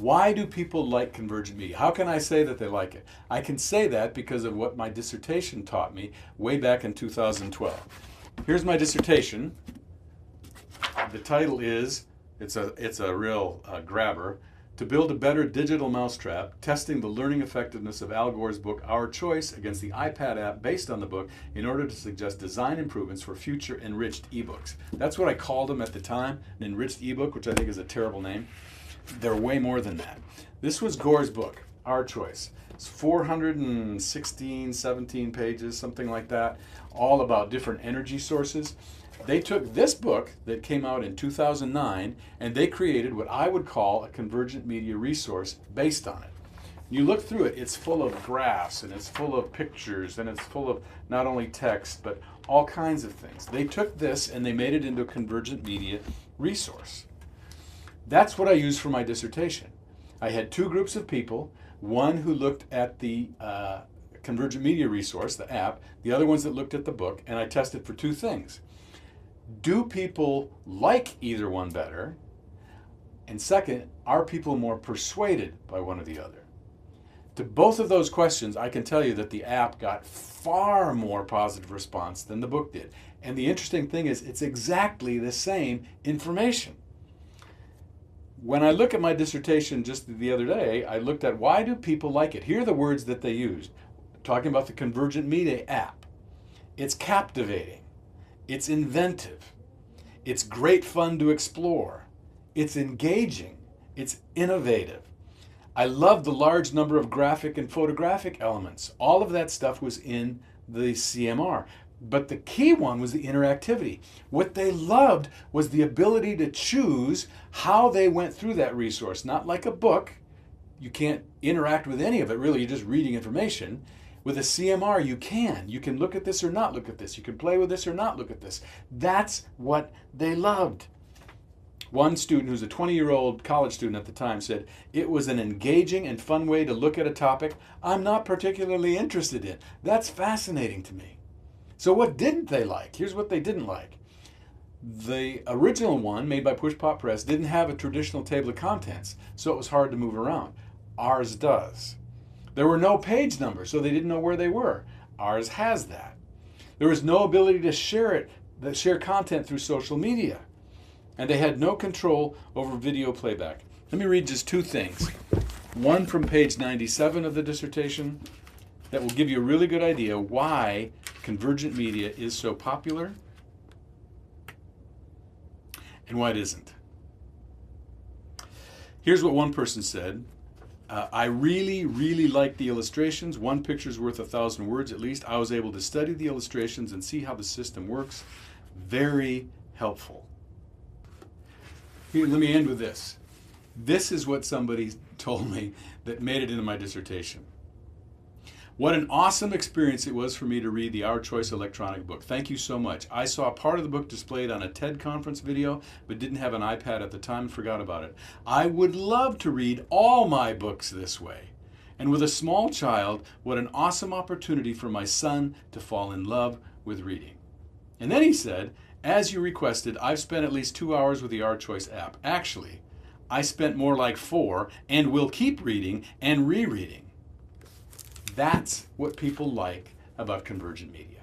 Why do people like Convergent Media? How can I say that they like it? I can say that because of what my dissertation taught me way back in 2012. Here's my dissertation. The title is, it's a real grabber, To Build a Better Digital Mousetrap, Testing the Learning Effectiveness of Al Gore's book, Our Choice, against the iPad app based on the book in order to suggest design improvements for future enriched ebooks. That's what I called them at the time, an enriched ebook, which I think is a terrible name. They're way more than that. This was Gore's book, Our Choice. It's 416, 17 pages, something like that, all about different energy sources. They took this book that came out in 2009 and they created what I would call a Convergent Media resource based on it. You look through it, it's full of graphs and it's full of pictures and it's full of not only text but all kinds of things. They took this and they made it into a Convergent Media resource. That's what I used for my dissertation. I had two groups of people, one who looked at the Convergent Media resource, the app, the other ones that looked at the book, and I tested for two things. Do people like either one better? And second, are people more persuaded by one or the other? To both of those questions, I can tell you that the app got far more positive response than the book did. And the interesting thing is, it's exactly the same information. When I look at my dissertation just the other day, I looked at why do people like it? Here are the words that they used. Talking about the Convergent Media app. It's captivating. It's inventive. It's great fun to explore. It's engaging. It's innovative. I love the large number of graphic and photographic elements. All of that stuff was in the CMR. But the key one was the interactivity. What they loved was the ability to choose how they went through that resource. Not like a book. You can't interact with any of it, really. You're just reading information. With a CMR, you can. You can look at this or not look at this. You can play with this or not look at this. That's what they loved. One student, who's a 20-year-old college student at the time, said, "It was an engaging and fun way to look at a topic I'm not particularly interested in. That's fascinating to me." So what didn't they like? Here's what they didn't like. The original one, made by Push Pop Press, didn't have a traditional table of contents, so it was hard to move around. Ours does. There were no page numbers, so they didn't know where they were. Ours has that. There was no ability to share content through social media. And they had no control over video playback. Let me read just two things. One from page 97 of the dissertation that will give you a really good idea why Convergent Media is so popular and why it isn't. Here's what one person said. I really, really like the illustrations. One picture's worth 1,000 words at least. I was able to study the illustrations and see how the system works. Very helpful. Here, let me end with this. This is what somebody told me that made it into my dissertation. What an awesome experience it was for me to read the Our Choice electronic book. Thank you so much. I saw part of the book displayed on a TED conference video, but didn't have an iPad at the time and forgot about it. I would love to read all my books this way. And with a small child, what an awesome opportunity for my son to fall in love with reading. And then he said, as you requested, I've spent at least 2 hours with the Our Choice app. Actually, I spent more like 4 and will keep reading and rereading. That's what people like about Convergent Media.